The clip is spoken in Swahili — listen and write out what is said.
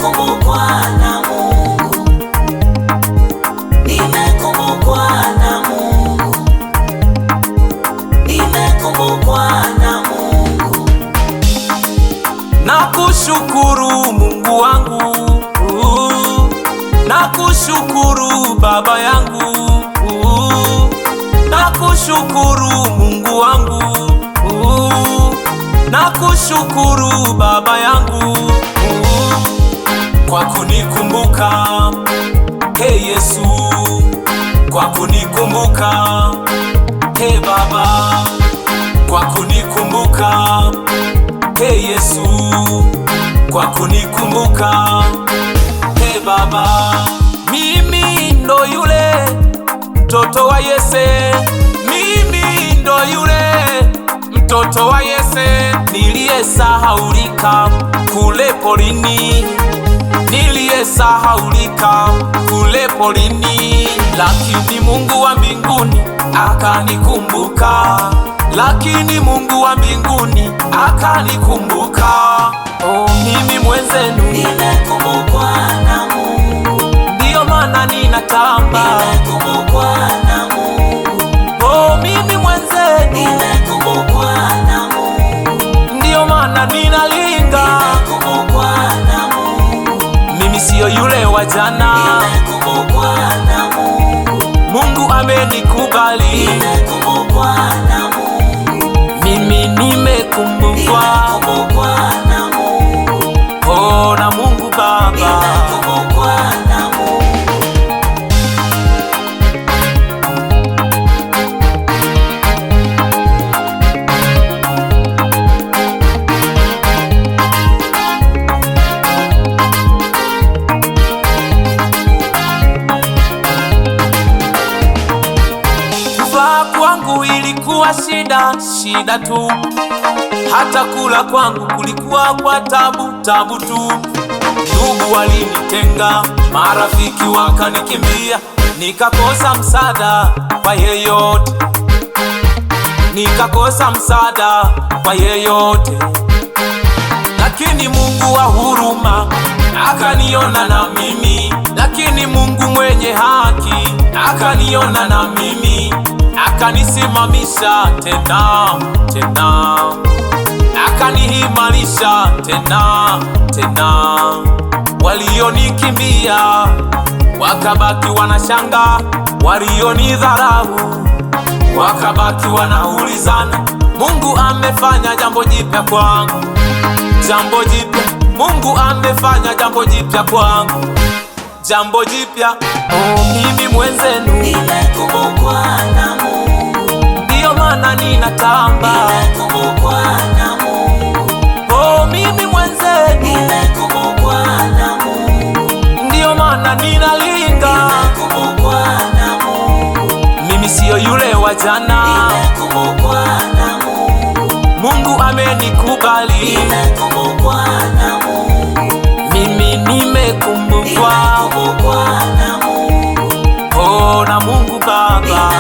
nimekumbukwa na Mungu, nimekumbukwa na Mungu, nimekumbukwa na Mungu. Nakushukuru Mungu wangu, nakushukuru Baba yangu, nakushukuru Mungu wangu, nakushukuru Baba yangu kwa kunikumbuka, Hey Yesu, kwa kunikumbuka, Hey Baba, kwa kunikumbuka, Hey Yesu, kwa kunikumbuka, Hey Baba. Mimi ndo yule mtoto wa Yese, mimi ndo yule mtoto wa Yese, niliyesahaulika kule porini, niliyesahaulika kule porini, lakini Mungu wa mbinguni akanikumbuka, lakini Mungu wa mbinguni akanikumbuka. Oh, mimi mwenzenu Nimekumbukwa na Mungu, ndiyo maana ninatamba, nimekumbukwa na Mungu, oh, mimi mwenzenu nimekumbukwa na Mungu, ndiyo maana ninalinga, nimekumbukwa na Mungu, mimi siyo yule wa jana, nimekumbukwa na Mungu, Mungu amenikubali, nimekumbukwa na Mungu, mimi nimekumbukwa, nimekumbukwa na Mungu, oh, na Mungu Baba. nimekumbukwa na Mungu. Kuvaa kwangu ilikuwa shida tu, hata kula kwangu kulikuwa kwa tabu tu. Ndugu walinitenga, marafiki wakanikimbia, nikakosa msaada kwa yeyote, nikakosa msaada kwa yeyote. Lakini Mungu wa huruma akaniona na mimi, lakini Mungu mwenye haki akaniona na mimi, akanisimamisha tena, akanihimarisha tena. Walionikimbia wakabaki wanashanga, walionidharau wakabaki wanaulizana, Mungu amefanya jambo jipya kwangu, jambo jipya. Mungu amefanya jambo jipya kwangu, jambo jipya. Oh, mimi mwenzenu Nimekumbukwa na Mungu, ndiyo maana ninatamba, nimekumbukwa na Mungu, oh, mimi mwenzenu nimekumbukwa na Mungu, ndiyo maana ninalinga, nimekumbukwa na Mungu, mimi siyo yule wa jana, nimekumbukwa na Mungu, Mungu amenikubali, nimekumbukwa na Mungu, mimi nimekumbukwa, nimekumbukwa na Mungu, oh, na Mungu Baba.